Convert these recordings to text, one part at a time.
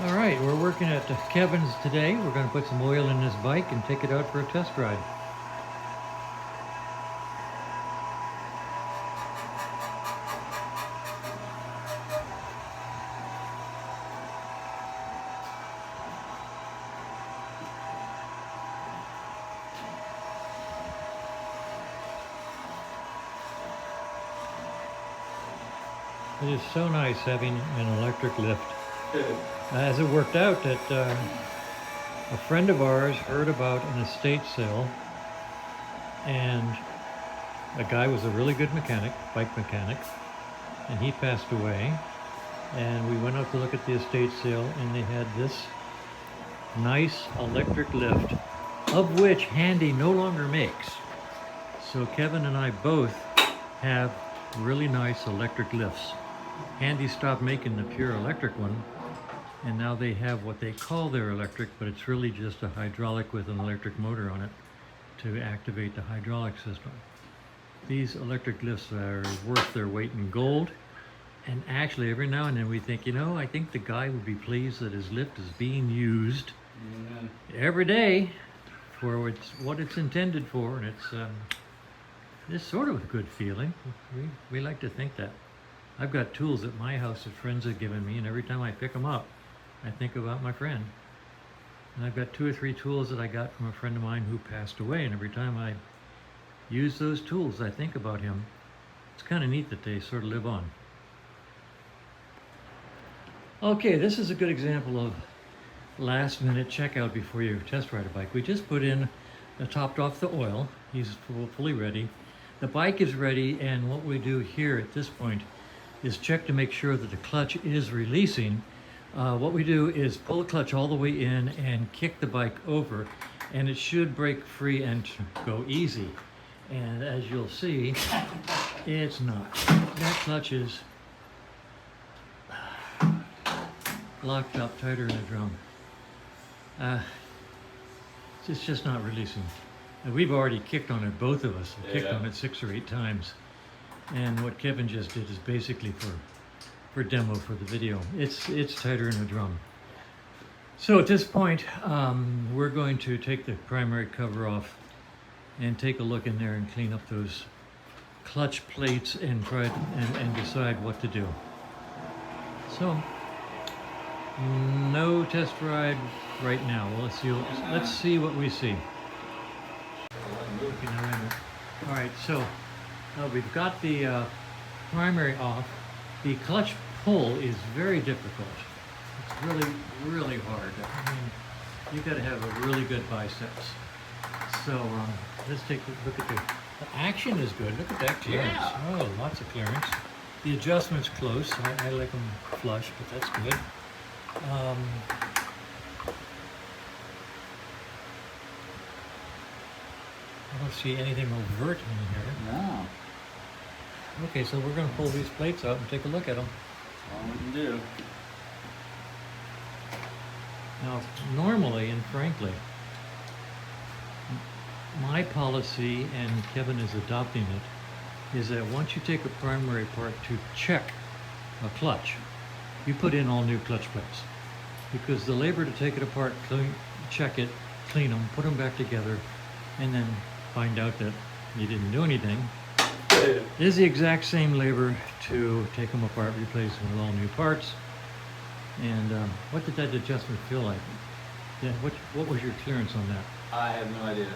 All right, we're working at Kevin's today. We're going to put some oil in this bike and take it out for a test ride. It is so nice having an electric lift. As it worked out that a friend of ours heard about an estate sale, and a guy was a really good mechanic, bike mechanic, and he passed away. And we went out to look at the estate sale, and they had this nice electric lift, of which Handy no longer makes. So Kevin and I both have really nice electric lifts. Handy stopped making the pure electric one, and now they have what they call their electric, but it's really just a hydraulic with an electric motor on it to activate the hydraulic system. These electric lifts are worth their weight in gold, and actually every now and then we think, I think the guy would be pleased that his lift is being used every day for what it's intended for, and it's sort of a good feeling. We like to think that. I've got tools at my house that friends have given me, and every time I pick them up, I think about my friend. And I've got 2 or 3 tools that I got from a friend of mine who passed away, and every time I use those tools, I think about him. It's kind of neat that they sort of live on. Okay, this is a good example of last minute checkout before you test ride a bike. We just put in, topped off the oil. He's fully ready. The bike is ready, and what we do here at this point is check to make sure that the clutch is releasing. What we do is pull the clutch all the way in and kick the bike over, and it should break free and go easy. And as you'll see, it's not. That clutch is locked up tighter than a drum. It's just not releasing. And we've already kicked on it, both of us have kicked on it 6 or 8 times. And what Kevin just did is basically for demo for the video. It's tighter than a drum. So at this point, we're going to take the primary cover off and take a look in there and clean up those clutch plates and try and decide what to do. So, no test ride right now. Well, let's see what we see. All right, so we've got the primary off. The clutch pull is very difficult. It's really, really hard. I mean, you've got to have a really good biceps. So let's take a look at the action is good. Look at that clearance. Yeah. Oh, lots of clearance. The adjustment's close. I like them flush, but that's good. I don't see anything overt in here. No. Okay, so we're going to pull these plates out and take a look at them. That's all we can do. Now, normally and frankly, my policy, and Kevin is adopting it, is that once you take a primary apart to check a clutch, you put in all new clutch plates. Because the labor to take it apart, check it, clean them, put them back together, and then find out that you didn't do anything, is the exact same labor to take them apart, replace them with all new parts. And what did that adjustment feel like? Yeah, what was your clearance on that? I have no idea.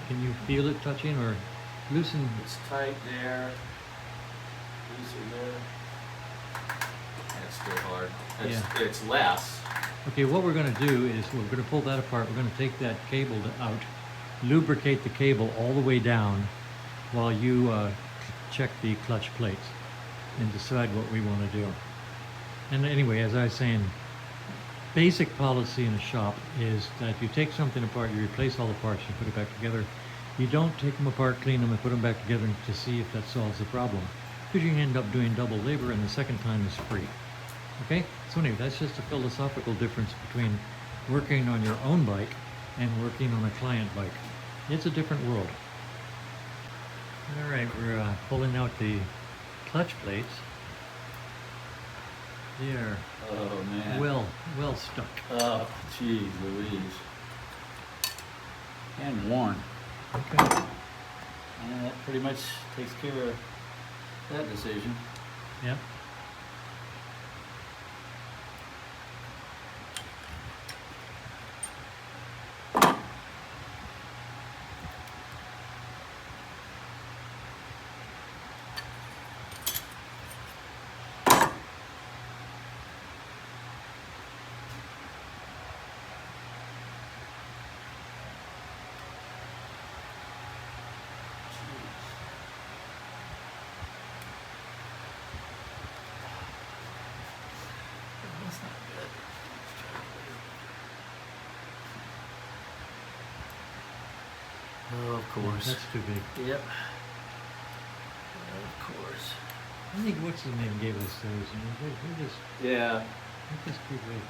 Can you feel it touching or loosen? It's tight there, looser there. And it's still hard. It's less. Okay, what we're going to do is we're going to pull that apart. We're going to take that cable out, lubricate the cable all the way down while you check the clutch plates and decide what we want to do. And anyway, as I was saying, basic policy in a shop is that you take something apart, you replace all the parts, you put it back together. You don't take them apart, clean them, and put them back together to see if that solves the problem. Because you can end up doing double labor, and the second time is free. Okay? So anyway, that's just a philosophical difference between working on your own bike and working on a client bike. It's a different world. All right, we're pulling out the clutch plates. There. Oh man. Well stuck. Oh, jeez Louise. And worn. Okay. And that pretty much takes care of that decision. Yep. That's not good. Oh, of course. That's too big. Yep. Of course. I think what's his name gave us those. They're just, Yeah. they're just too big.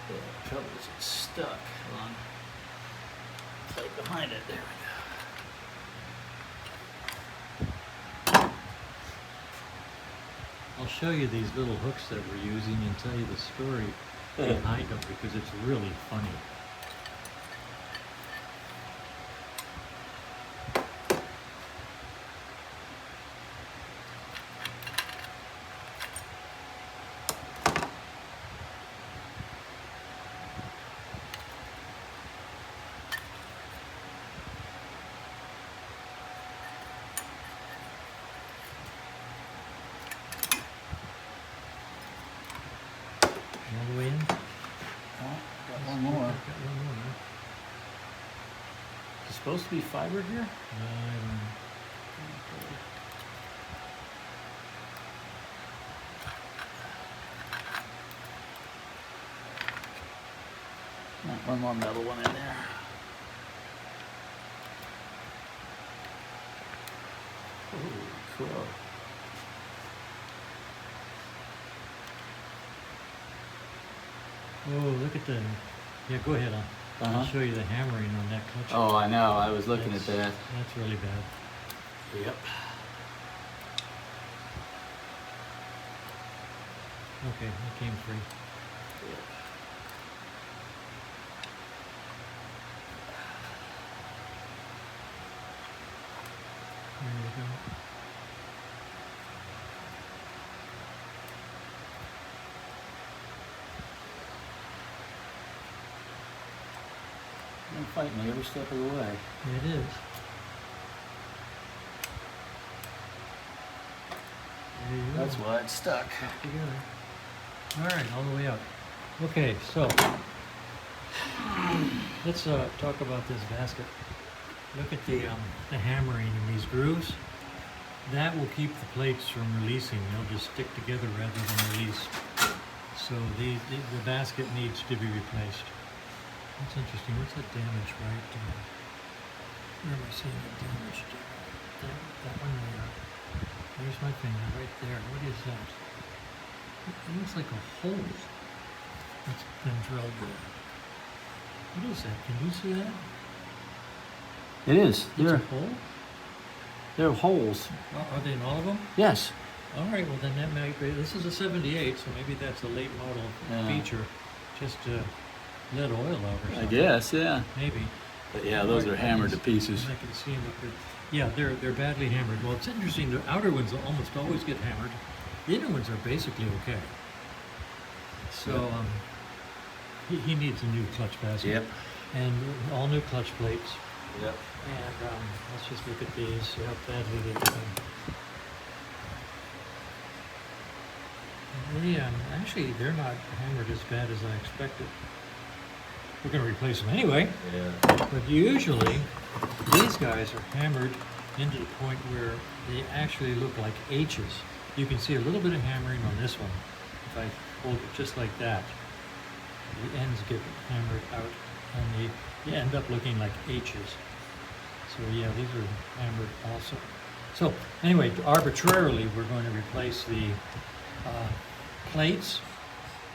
The trouble is it's stuck. Hold on. Right behind it. There we I'll show you these little hooks that we're using and tell you the story behind them because it's really funny. All the way in? Oh, got one more. Got one more. It's supposed to be fiber here? I don't know. One more metal one in there. Holy crow. Oh, look at the. Yeah, go ahead. I'll Uh-huh. show you the hammering on that clutch. Oh, I know. I was looking at that. That's really bad. Yep. Okay, it came free. There you go. Don't fight me every step of the way. It is. There you go. That's why it's stuck. Stuck together. All right, all the way up. Okay, so let's talk about this basket. Look at the hammering in these grooves. That will keep the plates from releasing. They'll just stick together rather than release. So the basket needs to be replaced. That's interesting. What's that damage right there? Where am I seeing it damaged? That one there. There's my finger right there. What is that? It looks like a hole that's been drilled there. What is that? Can you see that? It is. It's a hole? They're holes. Are they in all of them? Yes. All right, well then that might be, this is a 78, so maybe that's a late model feature, just to let oil out or something. I guess, yeah. Maybe. But yeah, those are hammered to pieces. I can see them up there. Yeah, they're badly hammered. Well, it's interesting, the outer ones almost always get hammered. The inner ones are basically okay. So he needs a new clutch basket. Yep. And all new clutch plates. Yep. And let's just look at these, see how badly they get them. Actually, they're not hammered as bad as I expected. We're going to replace them anyway. Yeah. But usually, these guys are hammered into the point where they actually look like H's. You can see a little bit of hammering on this one. If I hold it just like that, the ends get hammered out and they end up looking like H's. So yeah, these are hammered also. So anyway, arbitrarily, we're going to replace the plates,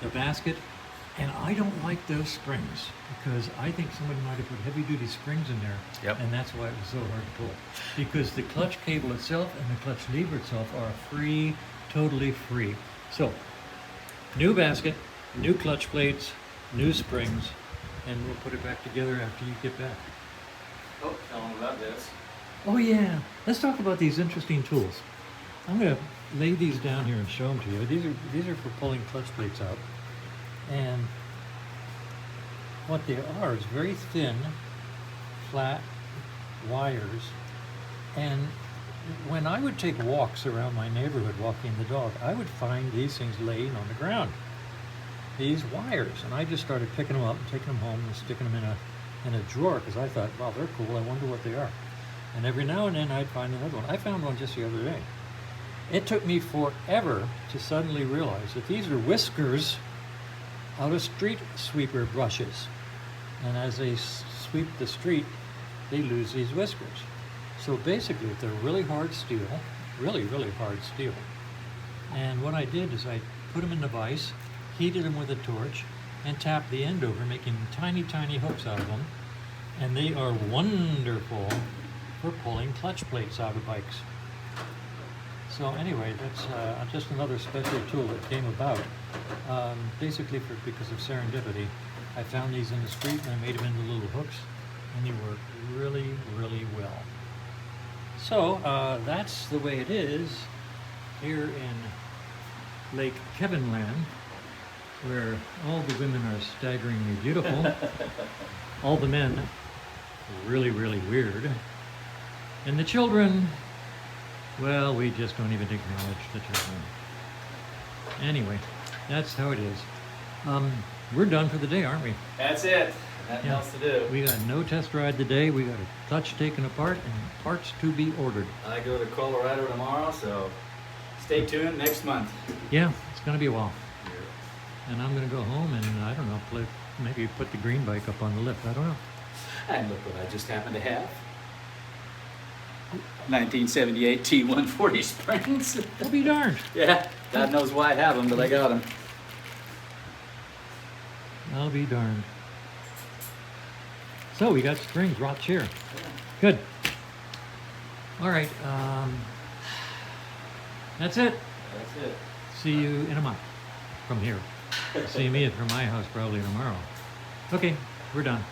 the basket, And I don't like those springs because I think somebody might have put heavy duty springs in there. Yep. And that's why it was so hard to pull. Because the clutch cable itself and the clutch lever itself are free, totally free. So, new basket, new clutch plates, new springs, and we'll put it back together after you get back. Oh, tell them about this. Oh yeah, let's talk about these interesting tools. I'm gonna lay these down here and show them to you. These are for pulling clutch plates out. And what they are is very thin, flat wires. And when I would take walks around my neighborhood walking the dog, I would find these things laying on the ground. These wires. And I just started picking them up and taking them home and sticking them in a drawer because I thought, wow, they're cool. I wonder what they are. And every now and then I'd find another one. I found one just the other day. It took me forever to suddenly realize that these are whiskers out of street sweeper brushes. And as they sweep the street, they lose these whiskers. So basically, if they're really hard steel, really, really hard steel, and what I did is I put them in the vise, heated them with a torch, and tapped the end over, making tiny, tiny hooks out of them. And they are wonderful for pulling clutch plates out of bikes. So anyway, that's just another special tool that came about. Basically because of serendipity. I found these in the street and I made them into little hooks, and they work really, really well. So that's the way it is here in Lake Kevinland, where all the women are staggeringly beautiful, all the men really, really weird, and the children, well, we just don't even acknowledge the children. Anyway, that's how it is. We're done for the day, aren't we? That's it. Nothing else to do. We got no test ride today. We got a clutch taken apart and parts to be ordered. I go to Colorado tomorrow, so stay tuned next month. Yeah, it's going to be a while. And I'm going to go home and, I don't know, maybe put the green bike up on the lift. I don't know. And look what I just happen to have. 1978 T140 springs. I'll be darned. Yeah, God knows why I have them, but I got them. I'll be darned. So we got springs, rot chair. Good. All right. That's it. That's it. See you in a month from here. See me from my house probably tomorrow. Okay, we're done.